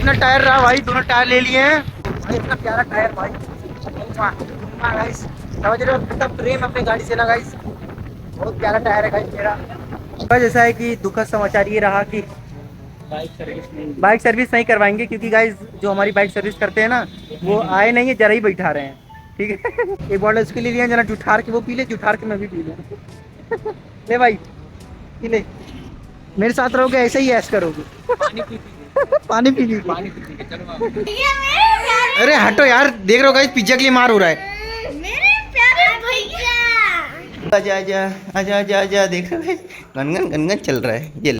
इतना टायर रहा भाई, दोनों टायर ले लिए हैं भाई। इतना प्यारा टायर भाई, गाइस समझ रहे हो कितना प्रेम अपने गाड़ी से ना गाइस। बहुत प्यारा टायर है गाइस मेरा। बस ऐसा है कि दुखद समाचार ये रहा कि बाइक सर्विस नहीं करवाएंगे, क्योंकि गाइस जो हमारी बाइक सर्विस करते हैं ना वो आए नहीं है, जरा ही बैठा रहे हैं। ठीक है एक बॉटल उसके लिए लिए, जरा जुठार के वो पी ले, जुठार के मैं भी पी लूँ। ले भाई पी ले, मेरे साथ रहोगे ऐसे ही ऐश करोगे। पानी पी ली, पानी पी ली। अरे हटो यार, देख रहे हो गाइस पिज्जा के लिए मार हो रहा है। मेरे प्यारे भैया आजा आजा आजा आजा आजा, देख रहे हो गनगन गनगन चल रहा है ये।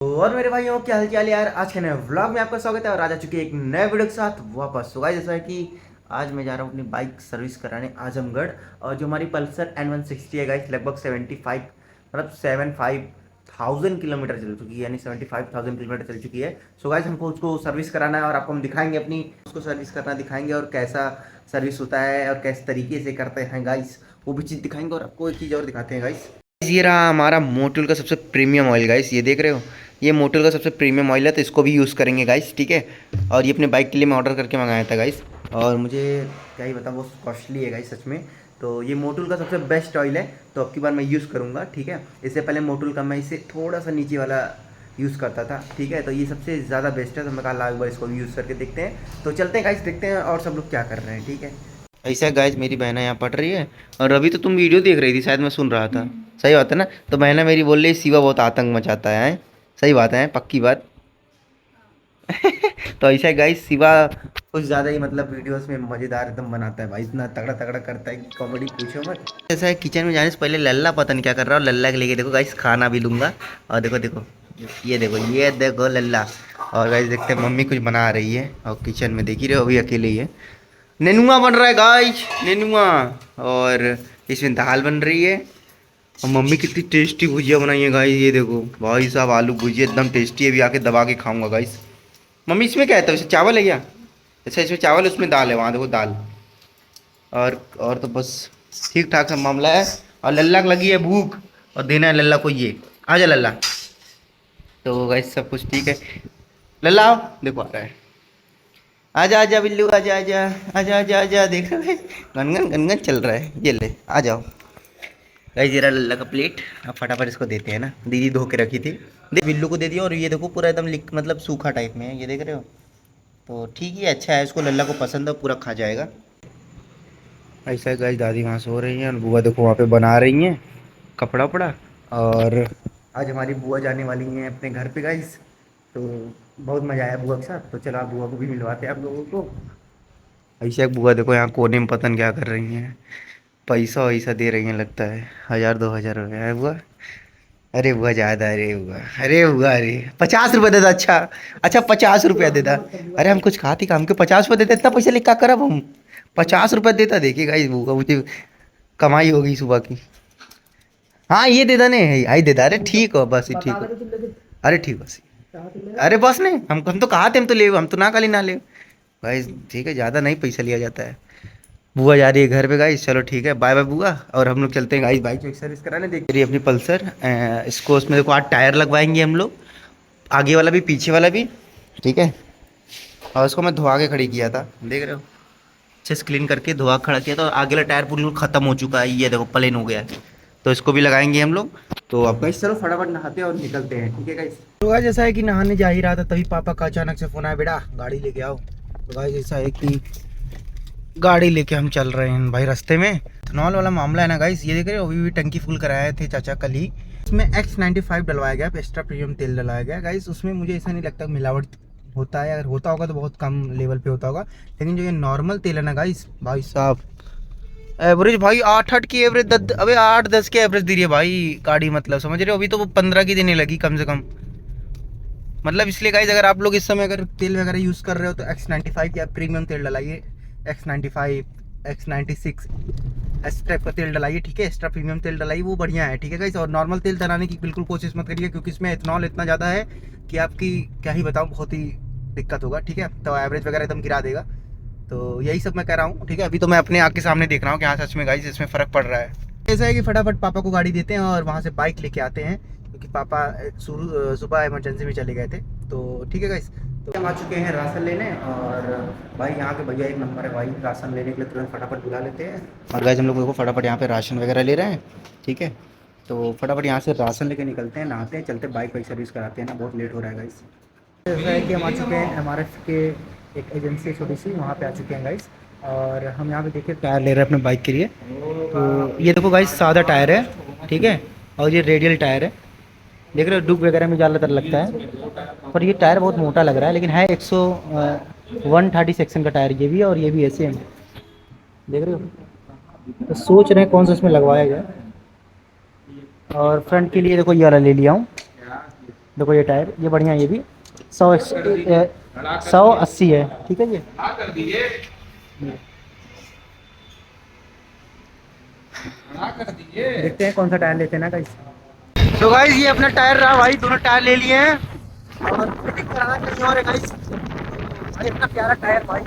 और मेरे भाइयों क्या हाल चाल यार, आज के नए व्लॉग में आपका स्वागत है। और आज आ चुके एक नए वीडियो के साथ वापस। तो गाइस जैसा है कि आज मैं जा रहा हूँ अपनी बाइक सर्विस कराने आजमगढ़। और जो हमारी पल्सर N160 है गाइस, लगभग 75,000 किलोमीटर चल चुकी है, यानी 75,000 किलोमीटर चल चुकी है। सो गाइस हमको उसको सर्विस कराना है और आपको हम दिखाएंगे अपनी उसको सर्विस करना दिखाएंगे, और कैसा सर्विस होता है और किस तरीके से करते हैं गाइस, वो भी चीज़ दिखाएंगे। और आपको एक चीज़ और दिखाते हैं गाइस, ये रहा हमारा मोटूल का सबसे प्रीमियम ऑयल गाइस, ये देख रहे हो, ये मोटूल का सबसे प्रीमियम ऑयल है, तो इसको भी यूज़ करेंगे गाइस। ठीक है, और ये अपने बाइक के लिए मैं ऑर्डर करके मंगाया था गाइस, और मुझे क्या ही बताऊँ वो कॉस्टली है गाइस सच में। तो ये मोटूल का सबसे बेस्ट ऑयल है, तो अब की बार मैं यूज़ करूँगा। ठीक है, इससे पहले मोटूल का मैं इसे थोड़ा सा नीचे वाला यूज़ करता था। ठीक है, तो ये सबसे ज़्यादा बेस्ट है, तो मैं कहा एक बार इसको भी यूज़ करके देखते हैं। तो चलते हैं गाइस, देखते हैं और सब लोग क्या कर रहे हैं। ठीक है, ऐसा गाइस मेरी बहना यहाँ पढ़ रही है, और अभी तो तुम वीडियो देख रही थी शायद, मैं सुन रहा था। सही बात है ना, तो बहना मेरी बोल रही शिवा बहुत आतंक मचाता है। सही बात है, पक्की बात। तो ऐसा गाइस शिवा कुछ ज़्यादा ही मतलब वीडियोस में मज़ेदार एकदम बनाता है भाई, इतना तगड़ा तगड़ा करता है कि कॉमेडी पूछो मत। ऐसा है किचन में जाने से पहले लल्ला पता नहीं क्या कर रहा है, और लल्ला के लेके देखो गाइस खाना भी लूँगा। और देखो देखो ये देखो लल्ला। और गाइस देखते हैं मम्मी कुछ बना रही है, और किचन में देख ही रहे हो अभी अकेले ही है। नेनुआ बन रहा है गाइस, नेनुआ। और इसमें दाल बन रही है, और मम्मी कितनी टेस्टी भुजिया बनाई है गाइस, ये देखो भाई साहब आलू भुजिया एकदम टेस्टी है, अभी आके दबा के खाऊंगा गाइस। मम्मी इसमें क्या है, तो इसमें चावल है क्या? अच्छा इसमें चावल है, उसमें दाल है, वहाँ देखो दाल। और तो बस ठीक ठाक सा मामला है। और लल्ला को लगी है भूख, और देना है लल्ला को ये। आजा लल्ला। तो गाइस सब कुछ ठीक है, लल्ला आओ, देखो आ रहा है। आजा आजा बिल्लू, आजा आजा आजा आजा आजा, देख रहे हो गनगन गनगन चल रहा है, ये ले आ जाओ। गाइस जरा लल्ला का प्लेट, अब फटाफट इसको देते हैं ना, दीदी धो के रखी थी, बिल्लू को दे दिया। और ये देखो पूरा एकदम मतलब सूखा टाइप में है, ये देख रहे हो। तो ठीक ही अच्छा है, इसको लल्ला को पसंद है, पूरा खा जाएगा। ऐसा है गाइस, दादी वहाँ सो रही हैं, और बुआ देखो वहाँ पे बना रही हैं कपड़ा वपड़ा। और आज हमारी बुआ जाने वाली हैं अपने घर पे गाइस, तो बहुत मज़ा आया बुआ के साथ। तो चलो आप बुआ को भी मिलवाते हैं आप लोगों को। ऐसा बुआ देखो यहाँ कोने में पतन क्या कर रही हैं, पैसा वैसा दे रही हैं, लगता है 1,000-2,000 रुपये है बुआ। अरे बुआ ज़्यादा, अरे बुआ अरे 50 रुपये दे दा। अच्छा अच्छा 50 रुपया दे दा। अरे हम कुछ खाते काम के 50 रुपये देते, इतना पैसा लेके क्या करब हम, 50 रुपये देता। देखिएगा इस बुआ मुझे कमाई हो गई सुबह की। हाँ ये दे दा ने, आई दे दा। अरे ठीक हो बस, ठीक हो, अरे ठीक बस। अरे बस नहीं, हम तो कहा थे हम तो ले, हम तो ना खाली ना ले भाई। ठीक है, ज़्यादा नहीं पैसा लिया जाता है। बुआ जा रही है घर पे गाइस, चलो ठीक है, बाय बाय बुआ। और हम लोग चलते हैं गाइस बाइक की सर्विस कराने। देख रही है अपनी पल्सर, इसको उसमें देखो आज टायर लगवाएंगे हम लोग, आगे वाला भी पीछे वाला भी। ठीक है, और उसको मैं धोआ के खड़ी किया था, देख रहे हो, अच्छे से क्लीन करके धोआ खड़ा किया था। और आगे वाला टायर पूरी ख़त्म हो चुका है, ये देखो प्लेन हो गया है, तो इसको भी लगाएंगे हम लोग। तो अब गाइस चलो फटाफट नहाते हैं और निकलते हैं। ठीक है गाइस, तो गाइस जैसा है कि नहाने जा ही रहा था, तभी पापा का अचानक से फ़ोन आया, बेटा गाड़ी लेके आओ। तो गाइस ऐसा है कि गाड़ी लेके हम चल रहे हैं भाई रास्ते में। इथेनॉल वाला मामला है ना गाइस, ये देख रहे हो, अभी भी टंकी फुल कराए थे चाचा कल ही। इसमें X95 डलवाया गया, एक्स्ट्रा प्रीमियम तेल डलवाया गया गाइस। उसमें मुझे ऐसा नहीं लगता मिलावट होता है, अगर होता होगा तो बहुत कम लेवल पे होता होगा। लेकिन जो ये नॉर्मल तेल है ना गाइस, भाई साहब एवरेज भाई 8-8 की एवरेज, अबे 8-10 की एवरेज दे रही है भाई गाड़ी, मतलब समझ रहे हो। अभी तो वो 15 की देने लगी कम से कम, मतलब इसलिए गाइस अगर आप लोग इस समय अगर तेल वगैरह यूज़ कर रहे हो तो X95 या प्रीमियम तेल डलाइए, X95 X96 इस टाइप का तेल डलाइए। ठीक है, एक्स्ट्रा प्रीमियम तेल डलाइए, वो बढ़िया है। ठीक है गाइस, और नॉर्मल तेल डलाने की बिल्कुल कोशिश मत करिए, क्योंकि इसमें इथेनॉल इतना ज़्यादा है कि आपकी क्या ही बताऊँ, बहुत ही दिक्कत होगा। ठीक है, तो एवरेज वगैरह एकदम गिरा देगा। तो यही सब मैं कह रहा हूँ। ठीक है, अभी तो मैं अपने आँख के सामने देख रहा हूँ कि हाँ सच में गाइस इसमें फ़र्क पड़ रहा है। ऐसा है कि फटाफट पापा को गाड़ी देते हैं और वहाँ से बाइक लेके आते हैं, क्योंकि पापा सुबह इमरजेंसी में चले गए थे। तो ठीक है गाइस, तो हम आ चुके हैं राशन लेने, और भाई यहाँ के भैया एक नंबर है भाई, राशन लेने के लिए तुरंत फटाफट बुला लेते हैं। और गाइस हम लोग देखो फटाफट यहाँ पे राशन वगैरह ले रहे हैं, ठीक है। तो फटाफट यहाँ से राशन लेके निकलते हैं, नहाते हैं, चलते बाइक वाइक सर्विस कराते हैं ना, बहुत लेट हो रहा है गाइस। ऐसा है कि हम आ चुके हैं MRF के एक एजेंसी छोटी सी, वहाँ पे आ चुके हैं गाइस। और हम यहाँ पे देखिए टायर ले रहे हैं अपने बाइक के लिए। तो ये देखो गाइस सादा टायर है, ठीक है, और ये रेडियल टायर है। देख रहे हो डुक वगैरह में ज़्यादातर लगता है, पर ये टायर बहुत मोटा लग रहा है, लेकिन है 130 सेक्शन का टायर ये भी, और ये भी ऐसे है, देख रहे हो। तो सोच रहे हैं कौन सा इसमें लगवाया जाए। और फ्रंट के लिए देखो ये वाला ले लिया हूँ, देखो ये टायर, ये बढ़िया, ये भी 180 है, ठीक है। ये देखते हैं कौन सा टायर लेते हैं ना गाइस। तो गाइस ये अपना टायर रहा भाई, दोनों टायर ले लिए हैं, और फिटिंग कराना कहीं और है गाइस। भाई इतना प्यारा टायर भाई,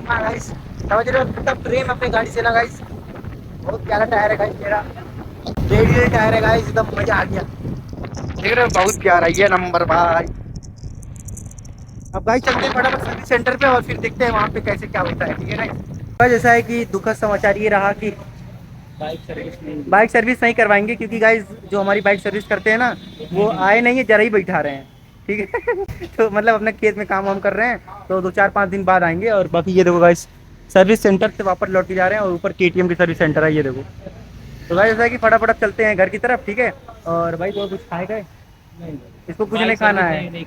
गाइस समझ रहे हो, कितना प्रेम अपने गाड़ी से ना गाइस। बहुत प्यारा टायर है गाइस मेरा, रेडियल टायर है गाइस, एकदम मजा आ गया। देख रहे हो बहुत प्यारा ये नंबर भाई। अब गाइस चलते हैं फटाफट सर्विस सेंटर पे, और फिर देखते हैं वहाँ पे कैसे क्या होता है, ठीक है ना। जैसा है कि दुखद समाचार ये रहा कि बाइक सर्विस नहीं करवाएंगे, क्योंकि गाइस जो हमारी बाइक सर्विस करते हैं ना, वो आए नहीं है, जरा ही बैठा रहे हैं, ठीक है। तो मतलब अपने खेत में काम वाम कर रहे हैं, तो 2-4-5 दिन बाद आएंगे। और बाकी ये देखो गाइस सर्विस सेंटर से वापस लौट के जा रहे हैं, और ऊपर KTM की सर्विस सेंटर है, ये देखो। तो गाइस ऐसा है कि फटाफट अब चलते हैं घर की तरफ, ठीक है। और भाई तो कुछ खाएगा, इसको कुछ नहीं खाना है,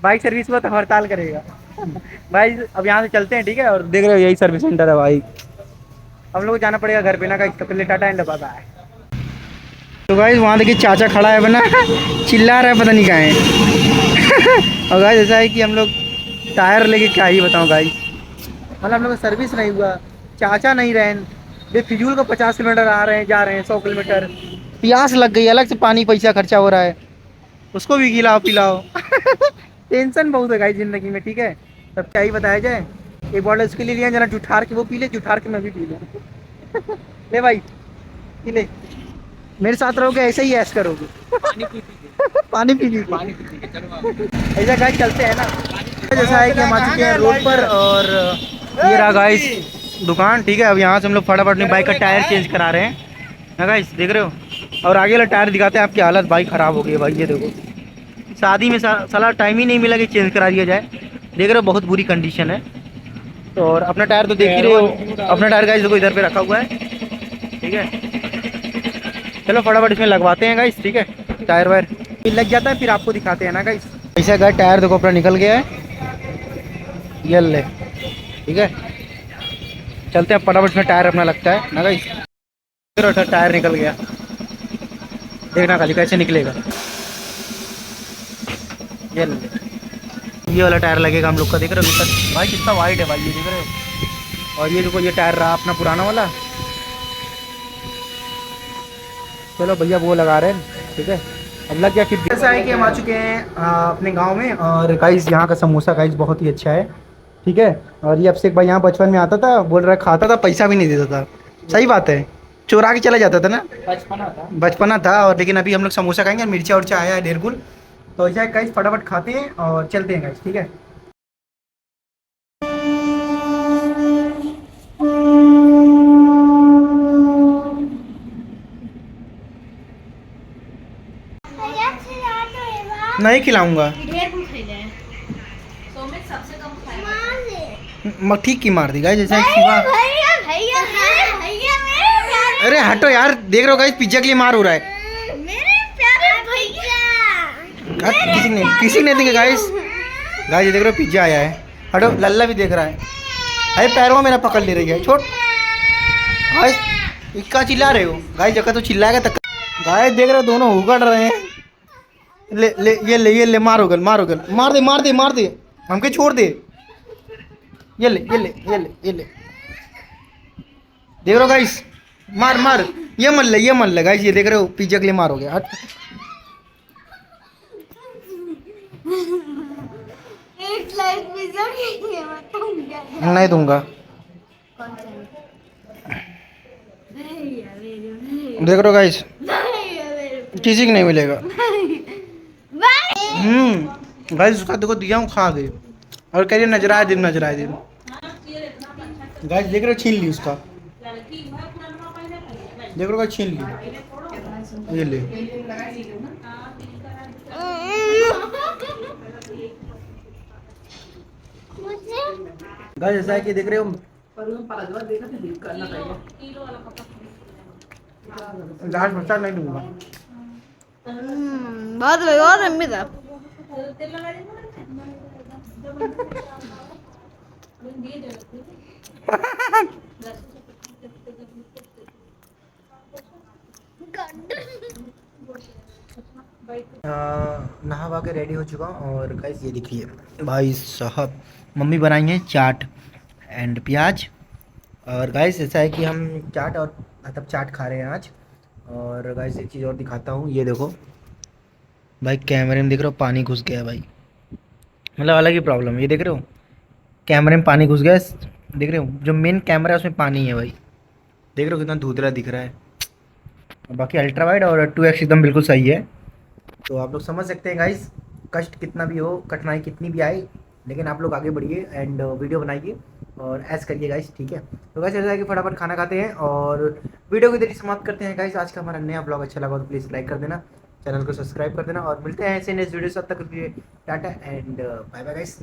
बाइक सर्विस में तो हड़ताल करेगा। भाई अब यहाँ से चलते हैं, ठीक है। और देख रहे हो यही सर्विस सेंटर है भाई, हम लोग को जाना पड़ेगा घर पे ना गाइस, तब पहले टाटा एंड बाय बाय। तो गाइस वहाँ देखिए चाचा खड़ा है बना, चिल्ला रहा है, पता नहीं कहाँ है। और गाइस ऐसा है कि हम लोग टायर लेके क्या ही बताऊँ गाइस, मतलब हम लोग का सर्विस नहीं हुआ, चाचा नहीं रहे, बेफिजूल का 50 किलोमीटर आ रहे हैं, जा रहे हैं 100 किलोमीटर, प्यास लग गई, अलग से पानी पैसा खर्चा हो रहा है, उसको भी खिलाओ पिलाओ। टेंशन बहुत है गाइस जिंदगी में, ठीक है। तब क्या ही बताया जाए। एक बॉटल उसके लिए लिया, जना जुठार के वो पी ले, जुठार के मैं भी पी लूँ। ले भाई पी ले, मेरे साथ रहोगे ऐसे ही ऐश करोगे। पानी पी लीजिए, ऐसा गाइस चलते हैं ना। जैसा है कि हम आ चुके हैं रोड पर, और ये रहा गाइस दुकान, ठीक है। अब यहाँ से हम लोग फटाफट अपनी बाइक का टायर चेंज करा रहे हैं ना गाइस, देख रहे हो। और आगे वाला टायर दिखाते हैं, आपकी हालत बाइक ख़राब हो गई है भाई, ये देखो। शादी में साला टाइम ही नहीं मिला कि चेंज करा दिया जाए, देख रहे हो बहुत बुरी कंडीशन है। तो और अपना टायर तो देख ही रहे हो, अपना टायर गाइस देखो इधर पे रखा हुआ है, ठीक है। चलो फटाफट इसमें लगवाते हैं गाइस, ठीक है। टायर वायर फिर लग जाता है, फिर आपको दिखाते हैं ना गाइस। ऐसा गाइस टायर देखो अपना निकल गया है, ये ले, ठीक है। चलते हैं फटाफट इसमें टायर अपना लगता है ना गाइस। टायर निकल गया, देखना खाली कैसे निकलेगा। ये वाला टायर लगेगा हम लोग का, देख रहे हो भाई कितना वाइड है भाई, ये देख रहे हो। और ये देखो ये टायर रहा अपना पुराना वाला, चलो भैया वो लगा रहे हैं, ठीक है। अब लग गया फिर। ऐसा है कि हम आ चुके हैं अपने गांव में, और गाइस यहाँ का समोसा गाइस बहुत ही अच्छा है, ठीक है। और ये अभिषेक भाई यहाँ बचपन में आता था, बोल रहा खाता था, पैसा भी नहीं देता था, सही बात है, चुरा के चला जाता था ना, बचपना था। और लेकिन अभी हम लोग समोसा खाएंगे, मिर्चा उर्चा आया है ढेर कुल। तो ऐसा है गाइस फटाफट खाते हैं और चलते हैं गाइस, ठीक है। नहीं खिलाऊंगा, ठीक की मार दी गाइस, जैसे अरे हटो यार, देख रहे हो गाइस पिज्जा के लिए मार हो रहा है। किसी ने देंगे गाइस, गाइस देख रहे हो पिज्जा आया है, हटो। लल्ला भी देख रहा है, अरे पैरों मेरा पकड़ ले रही है, छोड़ गाइस। इक्का चिल्ला रहे हो गाइस, जगह तो चिल्लाएगा तक। गाइस देख रहे हो दोनों उगड़ रहे हैं, ले मारो गल, मार दे हमके छोड़ दे, ये ले देख रहे हो गाइस, मार ये मन ले गाइस, ये देख रहे हो पिज्जा के लिए मार हो गया। हट नहीं दूंगा, देख रहे हो गाइस, किसी को नहीं मिलेगा। गाइस उसका देखो दिया हूँ खा गई और कह रही है नजर आए दिन नजर आए दिन। गाइस देख रहे हो छीन ली उसका, देख रहे हो छीन ली, ये ले। गाइस ऐसा है कि देख रहे हो जहाज बच्चा नहीं दूंगा। बहुत लंबी था। नहा वहा के रेडी हो चुका हूँ और गाइस ये देखिए भाई साहब मम्मी बनाई है चाट एंड प्याज। और गाइस ऐसा है कि हम चाट और मतलब चाट खा रहे हैं आज। और गाइस एक चीज़ और दिखाता हूँ, ये देखो भाई कैमरे में देख रहे हो पानी घुस गया है भाई, मतलब अलग ही प्रॉब्लम है। ये देख रहे हो कैमरे में पानी घुस गया है, देख रहे हो जो मेन कैमरा है उसमें पानी है भाई, देख रहे हो कितना धुंधला दिख रहा है। और बाकी अल्ट्रा वाइड और 2x एकदम बिल्कुल सही है। तो आप लोग समझ सकते हैं गाइस, कष्ट कितना भी हो, कठिनाई कितनी भी आए, लेकिन आप लोग आगे बढ़िए एंड वीडियो बनाइए और ऐस करिए गाइस, ठीक है। तो गाइस ऐसा है कि फटाफट खाना खाते हैं और वीडियो को इधर ही समाप्त करते हैं गाइस। आज का हमारा नया ब्लॉग अच्छा लगा तो प्लीज़ लाइक कर देना, चैनल को सब्सक्राइब कर देना और मिलते हैं ऐसे नेक्स्ट वीडियो से। तब तक के लिए tata and bye bye guys.